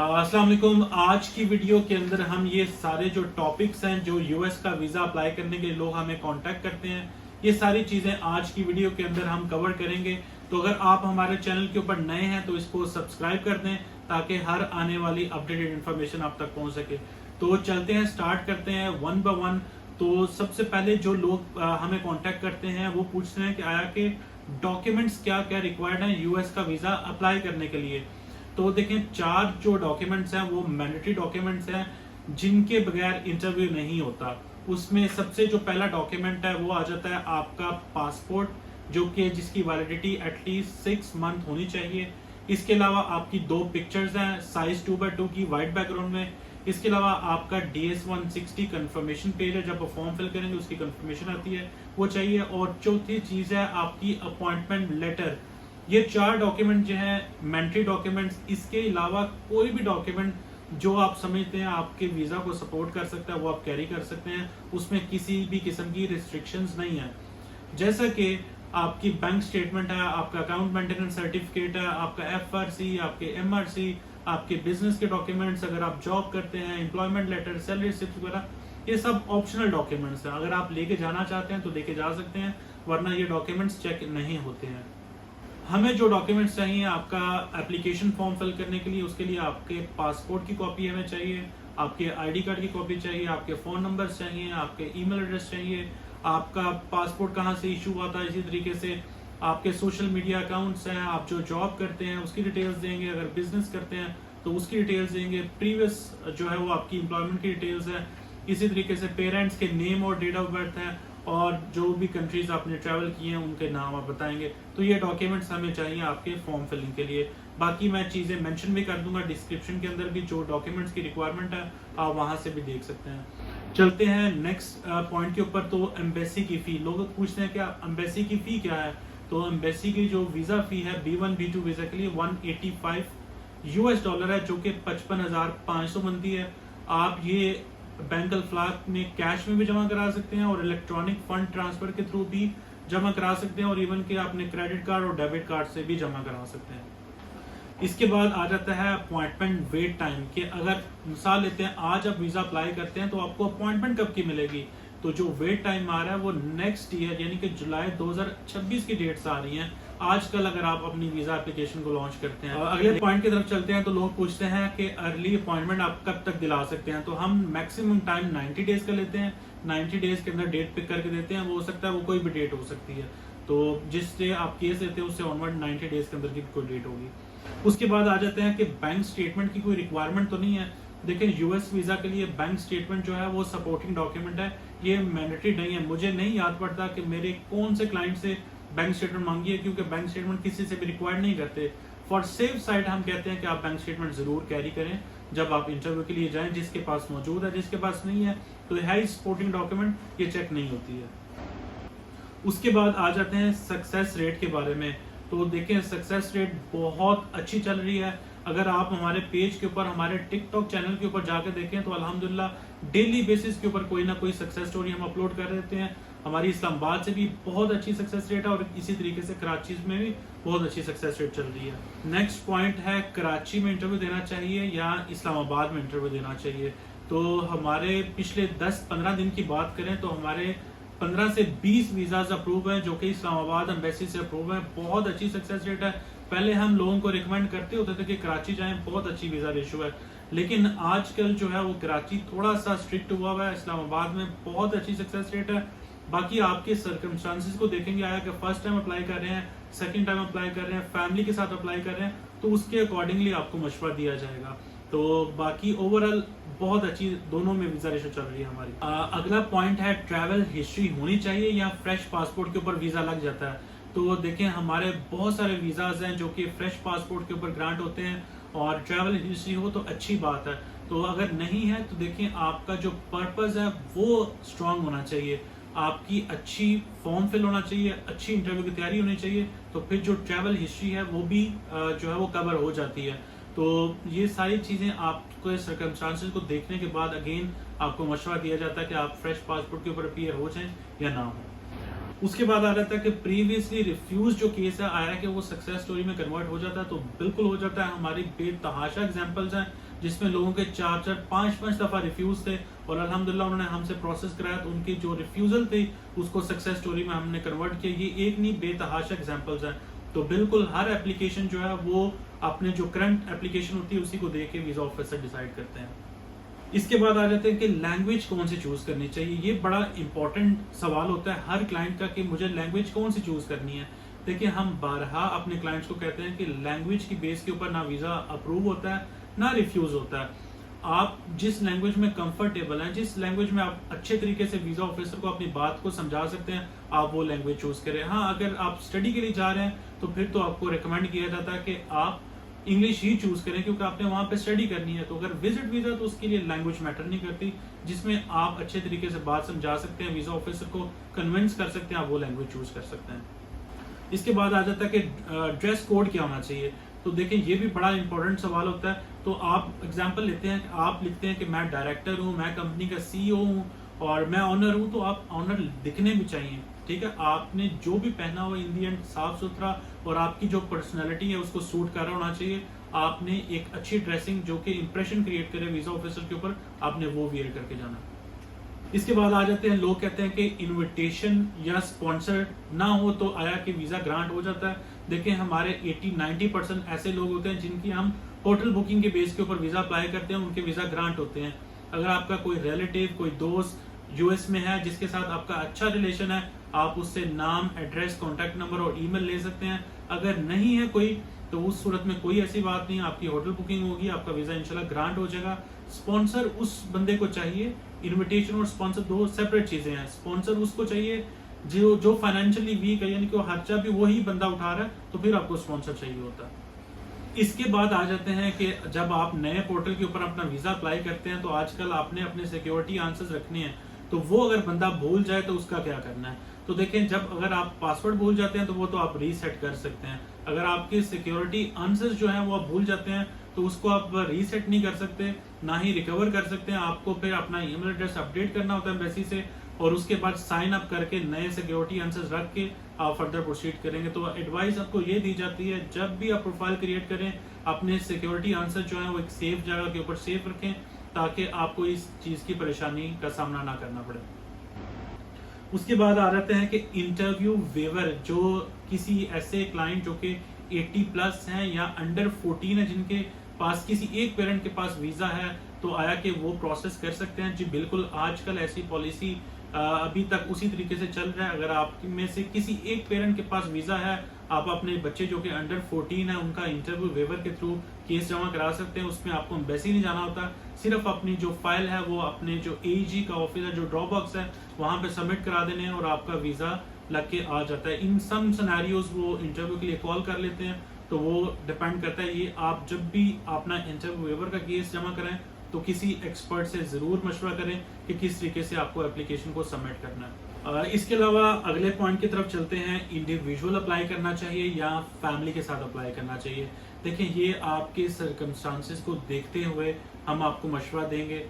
अस्सलाम वालेकुम। आज की वीडियो के अंदर हम ये सारे जो टॉपिक्स हैं जो यूएस का वीज़ा अप्लाई करने के लिए लोग हमें कांटेक्ट करते हैं, ये सारी चीज़ें आज की वीडियो के अंदर हम कवर करेंगे। तो अगर आप हमारे चैनल के ऊपर नए हैं तो इसको सब्सक्राइब कर दें ताकि हर आने वाली अपडेटेड इन्फॉर्मेशन आप तक पहुंच सके। तो चलते हैं, स्टार्ट करते हैं वन बाय वन। तो सबसे पहले जो लोग हमें कॉन्टेक्ट करते हैं वो पूछते हैं कि आया कि डॉक्यूमेंट्स क्या क्या रिक्वायर्ड हैं यूएस का वीज़ा अप्लाई करने के लिए। तो देखें, 4 जो डॉक्यूमेंट्स हैं वो मैंडेटरी डॉक्यूमेंट्स हैं जिनके बगैर इंटरव्यू नहीं होता। उसमें सबसे जो पहला डॉक्यूमेंट है वो आ जाता है आपका पासपोर्ट, जो कि जिसकी वैलिडिटी एटलीस्ट 6 मंथ होनी चाहिए। इसके अलावा आपकी 2 पिक्चर्स हैं साइज 2x2 की वाइट बैकग्राउंड में। इसके अलावा आपका DS-160 कंफर्मेशन पेज है, जब आप फॉर्म फिल करेंगे उसकी कंफर्मेशन आती है, वो चाहिए। और चौथी चीज है आपकी अपॉइंटमेंट लेटर। ये 4 डॉक्यूमेंट जो है मैंडेटरी डॉक्यूमेंट्स। इसके अलावा कोई भी डॉक्यूमेंट जो आप समझते हैं आपके वीजा को सपोर्ट कर सकता है वो आप कैरी कर सकते हैं, उसमें किसी भी किस्म की रिस्ट्रिक्शंस नहीं है। जैसा कि आपकी बैंक स्टेटमेंट है, आपका अकाउंट मेंटेनेंस सर्टिफिकेट है, आपका FRC, आपके MRC, आपके बिजनेस के डॉक्यूमेंट्स, अगर आप जॉब करते हैं, एम्प्लॉयमेंट लेटर, सैलरी रिसिप्ट वगैरह, ये सब ऑप्शनल डॉक्यूमेंट्स हैं। अगर आप लेके जाना चाहते हैं तो लेके जा सकते हैं, वरना ये डॉक्यूमेंट्स चेक नहीं होते हैं। हमें जो डॉक्यूमेंट्स चाहिए आपका एप्लीकेशन फॉर्म फिल करने के लिए, उसके लिए आपके पासपोर्ट की कॉपी हमें चाहिए, आपके ID कार्ड की कॉपी चाहिए, आपके फ़ोन नंबर्स चाहिए, आपके ईमेल एड्रेस चाहिए, आपका पासपोर्ट कहाँ से इशू हुआ था, इसी तरीके से आपके सोशल मीडिया अकाउंट्स हैं, आप जो जॉब करते हैं उसकी डिटेल्स देंगे, अगर बिजनेस करते हैं तो उसकी डिटेल्स देंगे, प्रीवियस जो है वो आपकी एम्प्लॉयमेंट की डिटेल्स है। इसी तरीके से पेरेंट्स के नेम और डेट ऑफ बर्थ है, और जो भी कंट्रीज आपने ट्रैवल किए हैं उनके नाम आप बताएंगे। तो ये डॉक्यूमेंट्स हमें चाहिए आपके फॉर्म फिलिंग के लिए। बाकी मैं चीज़ें मेंशन भी कर दूंगा डिस्क्रिप्शन के अंदर भी, जो डॉक्यूमेंट्स की रिक्वायरमेंट है आप वहां से भी देख सकते हैं। चलते हैं नेक्स्ट पॉइंट के ऊपर। तो एम्बेसी की फ़ी, लोग पूछते हैं कि एम्बेसी की फ़ी क्या है। तो एम्बेसी की जो वीज़ा फ़ी है B1 B2 वीज़ा के लिए $185 है, जो कि 55,500 बनती है। आप ये बैंक अल्फ्लाक में कैश में भी जमा करा सकते हैं और इलेक्ट्रॉनिक फंड ट्रांसफर के थ्रू भी जमा करा सकते हैं, और इवन कि आपने क्रेडिट कार्ड और डेबिट कार्ड से भी जमा करा सकते हैं। इसके बाद आ जाता है अपॉइंटमेंट वेट टाइम, कि अगर मिसाल लेते हैं आज आप वीजा अप्लाई करते हैं तो आपको अपॉइंटमेंट कब की मिलेगी। तो जो वेट टाइम आ रहा है वो नेक्स्ट ईयर यानी कि जुलाई 2026 की डेट्स आ रही हैं आजकल, अगर आप अपनी वीजा एप्लीकेशन को लॉन्च करते हैं। अगले पॉइंट की तरफ चलते हैं। तो लोग पूछते हैं कि अर्ली अपॉइंटमेंट आप कब तक दिला सकते हैं। तो हम मैक्सिमम टाइम 90 डेज का लेते हैं। 90 डेज के अंदर डेट पिक करके देते हैं। वो हो सकता है वो कोई भी डेट हो सकती है, तो जिससे आप केस देते हैं उससे ऑनवर्ड 90 डेज के अंदर की कोई डेट होगी। उसके बाद आ जाते हैं कि बैंक स्टेटमेंट की कोई रिक्वायरमेंट तो नहीं है। देखिए, यूएस वीजा के लिए बैंक स्टेटमेंट जो है वो सपोर्टिंग डॉक्यूमेंट है, ये मैंडेटरी नहीं है। मुझे नहीं याद पड़ता कि मेरे कौन से क्लाइंट से बैंक स्टेटमेंट मांगी है, क्योंकि बैंक स्टेटमेंट किसी से भी रिक्वायर्ड नहीं करते। फॉर सेफ साइड हम कहते हैं कि आप बैंक स्टेटमेंट जरूर कैरी करें जब आप इंटरव्यू के लिए जाएं, जिसके पास मौजूद है। जिसके पास नहीं है तो है सपोर्टिंग डॉक्यूमेंट, ये चेक नहीं होती है। उसके बाद आ जाते हैं सक्सेस रेट के बारे में। तो देखें, सक्सेस रेट बहुत अच्छी चल रही है। अगर आप हमारे पेज के ऊपर, हमारे टिकटॉक चैनल के ऊपर जाकर देखें तो अल्हम्दुलिल्लाह डेली बेसिस के ऊपर कोई ना कोई सक्सेस स्टोरी हम अपलोड कर देते हैं। हमारी इस्लामाबाद से भी बहुत अच्छी सक्सेस रेट है, और इसी तरीके से कराची में भी बहुत अच्छी सक्सेस रेट चल रही है। नेक्स्ट पॉइंट है, कराची में इंटरव्यू देना चाहिए या इस्लामाबाद में इंटरव्यू देना चाहिए। तो हमारे पिछले 10-15 दिन की बात करें तो हमारे 15 से 20 वीज़ाज अप्रूव हैं, जो कि इस्लामाबाद एम्बेसी से अप्रूव है। बहुत अच्छी सक्सेस रेट है। पहले हम लोगों को रिकमेंड करते होते थे कि कराची जाएं, बहुत अच्छी वीज़ा रेशो है, लेकिन आजकल जो है वो कराची थोड़ा सा स्ट्रिक्ट हुआ है। इस्लामाबाद में बहुत अच्छी सक्सेस रेट है। बाकी आपके सर्कमस्टांसेस को देखेंगे, आया कि फर्स्ट टाइम अप्लाई कर रहे हैं, सेकंड टाइम अप्लाई कर रहे हैं, फैमिली के साथ अप्लाई कर रहे हैं, तो उसके अकॉर्डिंगली आपको मशवरा दिया जाएगा। तो बाकी ओवरऑल बहुत अच्छी दोनों में वीजा रेशो चल रही है हमारी। अगला पॉइंट है, ट्रैवल हिस्ट्री होनी चाहिए या फ्रेश पासपोर्ट के ऊपर वीजा लग जाता है। तो देखें, हमारे बहुत सारे वीजाज हैं जो कि फ्रेश पासपोर्ट के ऊपर ग्रांट होते हैं, और ट्रैवल हिस्ट्री हो तो अच्छी बात है। तो अगर नहीं है तो देखें, आपका जो पर्पस है वो स्ट्रांग होना चाहिए, आपकी अच्छी फॉर्म फिल होना चाहिए, अच्छी इंटरव्यू की तैयारी होनी चाहिए, तो फिर जो ट्रैवल हिस्ट्री है वो भी जो है वो कवर हो जाती है। तो ये सारी चीज़ें आपको सर्कमस्टांसेस को देखने के बाद अगेन आपको मशवरा दिया जाता है कि आप फ्रेश पासपोर्ट के ऊपर अपीयर हो जाएं या ना हो। उसके बाद आ जाता है कि प्रीवियसली रिफ्यूज जो केस है आया कि वो सक्सेस स्टोरी में कन्वर्ट हो जाता है, तो बिल्कुल हो जाता है। हमारी बेतहाशा एग्जांपल्स हैं जिसमें लोगों के 4-4, 5-5 दफ़ा रिफ्यूज़ थे और अल्हम्दुलिल्लाह उन्होंने हमसे प्रोसेस कराया, तो उनकी जो रिफ्यूज़ल थी उसको सक्सेस स्टोरी में हमने कन्वर्ट किया। ये एक नहीं बेतहाशा एग्जांपल्स हैं। तो बिल्कुल हर एप्लीकेशन जो है वो अपने जो करंट एप्लीकेशन होती है उसी को देख के वीज़ा ऑफिसर डिसाइड करते हैं। इसके बाद आ जाते हैं कि लैंग्वेज कौन सी चूज़ करनी चाहिए। ये बड़ा इंपॉर्टेंट सवाल होता है हर क्लाइंट का कि मुझे लैंग्वेज कौन सी चूज़ करनी है। देखिए, हम बारहा अपने क्लाइंट्स को कहते हैं कि लैंग्वेज की बेस के ऊपर ना वीज़ा अप्रूव होता है ना रिफ्यूज़ होता है। आप जिस लैंग्वेज में कंफर्टेबल हैं, जिस लैंग्वेज में आप अच्छे तरीके से वीज़ा ऑफिसर को अपनी बात को समझा सकते हैं, आप वो लैंग्वेज चूज़ करें। हाँ, अगर आप स्टडी के लिए जा रहे हैं तो फिर तो आपको रिकमेंड किया जाता है कि आप इंग्लिश ही चूज़ करें, क्योंकि आपने वहाँ पे स्टडी करनी है। तो अगर विजिट वीज़ा तो उसके लिए लैंग्वेज मैटर नहीं करती, जिसमें आप अच्छे तरीके से बात समझा सकते हैं, वीज़ा ऑफिसर को कन्विंस कर सकते हैं, आप वो लैंग्वेज चूज़ कर सकते हैं। इसके बाद आ जाता है कि ड्रेस कोड क्या होना चाहिए। तो देखिए, ये भी बड़ा इंपॉर्टेंट सवाल होता है। तो आप एग्जांपल लेते हैं, आप लिखते हैं कि मैं डायरेक्टर हूँ, मैं कंपनी का सीईओ हूँ और मैं ऑनर हूँ, तो आप ऑनर दिखने भी चाहिए। ठीक है, आपने जो भी पहना हो इन दी एंड साफ सुथरा और आपकी जो पर्सनैलिटी है उसको सूट कर रहा होना चाहिए। आपने एक अच्छी ड्रेसिंग जो कि इंप्रेशन क्रिएट करे वीजा ऑफिसर के ऊपर, आपने वो वियर करके जाना। इसके बाद आ जाते हैं, लोग कहते हैं कि इनविटेशन या स्पॉन्सर ना हो तो आया कि वीजा ग्रांट हो जाता है। देखें, हमारे 80-90% ऐसे लोग होते हैं जिनकी हम होटल बुकिंग के बेस के ऊपर वीजा अप्लाई करते हैं, उनके वीजा ग्रांट होते हैं। अगर आपका कोई रिलेटिव, कोई दोस्त यूएस में है जिसके साथ आपका अच्छा रिलेशन है, आप उससे नाम, एड्रेस, कॉन्टैक्ट नंबर और ईमेल ले सकते हैं। अगर नहीं है कोई, तो उस सूरत में कोई ऐसी बात नहीं, आपकी होटल बुकिंग होगी, आपका वीजा इंशाल्लाह ग्रांट हो जाएगा। स्पॉन्सर उस बंदे को चाहिए, इनविटेशन और स्पॉन्सर दो सेपरेट चीजें हैं। स्पॉन्सर उसको चाहिए जो फाइनेंशियली वीक है, यानी कि वो खर्चा भी वही बंदा उठा रहा है, तो फिर आपको स्पॉन्सर चाहिए होता है। इसके बाद आ जाते हैं कि जब आप नए पोर्टल के ऊपर अपना वीजा अप्लाई करते हैं तो आजकल आपने अपने सिक्योरिटी आंसर्स रखने हैं, तो वो अगर बंदा भूल जाए तो उसका क्या करना है। तो देखें, जब अगर आप पासवर्ड भूल जाते हैं तो वो तो आप रीसेट कर सकते हैं। अगर आपके सिक्योरिटी आंसर्स जो हैं वो आप भूल जाते हैं तो उसको आप रीसेट नहीं कर सकते, ना ही रिकवर कर सकते हैं। आपको फिर अपना ईमेल एड्रेस अपडेट करना होता है एम्बेसी से, और उसके बाद साइन अप करके नए सिक्योरिटी आंसर्स रख के आप फर्दर प्रोसीड करेंगे। तो एडवाइस आपको ये दी जाती है, जब भी आप प्रोफाइल क्रिएट करें, अपने सिक्योरिटी आंसर जो है वो एक सेफ जगह के ऊपर सेफ रखें, ताकि आपको इस चीज़ की परेशानी का सामना ना करना पड़े। उसके बाद आ जाते हैं कि इंटरव्यू वेवर, जो किसी ऐसे क्लाइंट जो कि 80+ हैं या अंडर 14 है, जिनके पास किसी एक पेरेंट के पास वीज़ा है, तो आया कि वो प्रोसेस कर सकते हैं। जी बिल्कुल, आजकल ऐसी पॉलिसी अभी तक उसी तरीके से चल रहा है। अगर आप में से किसी एक पेरेंट के पास वीज़ा है, आप अपने बच्चे जो कि अंडर 14 है उनका इंटरव्यू वेवर के थ्रू केस जमा करा सकते हैं। उसमें आपको एम्बेसी नहीं जाना होता, सिर्फ अपनी जो फाइल है वो अपने जो एजी का ऑफिस है, जो ड्रॉप बॉक्स है, वहाँ पे सबमिट करा देने हैं और आपका वीज़ा लग के आ जाता है। इन सम सिनेरियोज वो इंटरव्यू के लिए कॉल कर लेते हैं, तो वो डिपेंड करता है। ये आप जब भी अपना इंटरव्यू वेवर का केस जमा करें तो किसी एक्सपर्ट से ज़रूर मशवरा करें कि किस तरीके से आपको एप्लीकेशन को सबमिट करना है। इसके अलावा अगले पॉइंट की तरफ चलते हैं, इंडिविजुअल अप्लाई करना चाहिए या फैमिली के साथ अप्लाई करना चाहिए। देखें, ये आपके सर्कमस्टांसेस को देखते हुए हम आपको मशवरा देंगे।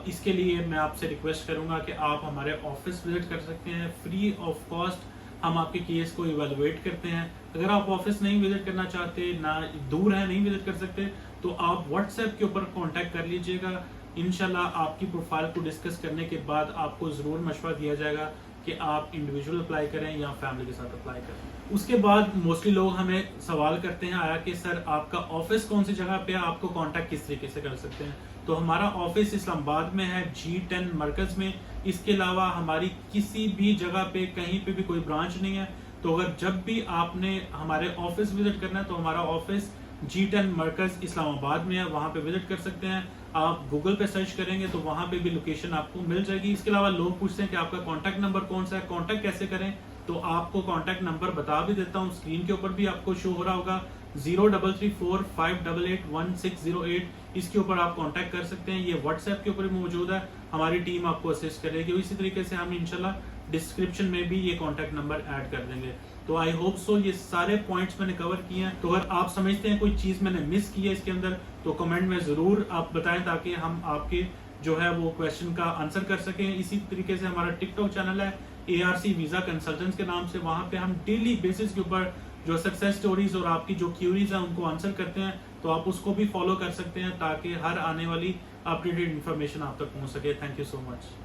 इसके लिए मैं आपसे रिक्वेस्ट करूंगा कि आप हमारे ऑफिस विजिट कर सकते हैं, फ्री ऑफ कॉस्ट हम आपके केस को इवेलुएट करते हैं। अगर आप ऑफिस नहीं विजिट करना चाहते, ना दूर है, नहीं विजिट कर सकते, तो आप व्हाट्सएप के ऊपर कांटेक्ट कर लीजिएगा। इंशाल्लाह आपकी प्रोफाइल को डिस्कस करने के बाद आपको ज़रूर मशवरा दिया जाएगा कि आप इंडिविजुअल अप्लाई करें या फैमिली के साथ अप्लाई करें। उसके बाद मोस्टली लोग हमें सवाल करते हैं आया कि सर आपका ऑफिस कौन सी जगह पे है, आपको कांटेक्ट किस तरीके से कर सकते हैं। तो हमारा ऑफिस इस्लामाबाद में है, G10 मरकज़ में। इसके अलावा हमारी किसी भी जगह पे कहीं पे भी कोई ब्रांच नहीं है। तो अगर जब भी आपने हमारे ऑफिस विजिट करना है तो हमारा ऑफिस G10 मरकज़ इस्लामाबाद में है, वहाँ पे विजिट कर सकते हैं। आप गूगल पे सर्च करेंगे तो वहाँ पे भी लोकेशन आपको मिल जाएगी। इसके अलावा लोग पूछते हैं कि आपका कॉन्टैक्ट नंबर कौन सा है, कॉन्टैक्ट कैसे करें, तो आपको कॉन्टैक्ट नंबर बता भी देता हूँ, स्क्रीन के ऊपर भी आपको शो हो रहा होगा, 033458810608। इसके ऊपर आप कांटेक्ट कर सकते हैं। ये व्हाट्सएप के ऊपर भी मौजूद है, हमारी टीम आपको असिस्ट करेगी। इसी तरीके से हम इंशाल्लाह डिस्क्रिप्शन में भी ये कांटेक्ट नंबर ऐड कर देंगे। तो आई होप सो ये सारे पॉइंट्स मैंने कवर किए हैं। तो अगर आप समझते हैं कोई चीज़ मैंने मिस की है इसके अंदर, तो कमेंट में ज़रूर आप बताएं, ताकि हम आपके जो है वो क्वेश्चन का आंसर कर सकें। इसी तरीके से हमारा टिकटॉक चैनल है ARC वीज़ा कंसल्टेंट्स के नाम से, वहाँ पे हम डेली बेसिस के ऊपर जो सक्सेस स्टोरीज और आपकी जो क्यूरीज हैं उनको आंसर करते हैं। तो आप उसको भी फॉलो कर सकते हैं ताकि हर आने वाली अपडेटेड इन्फॉर्मेशन आप तक पहुंच सके। Thank you so much.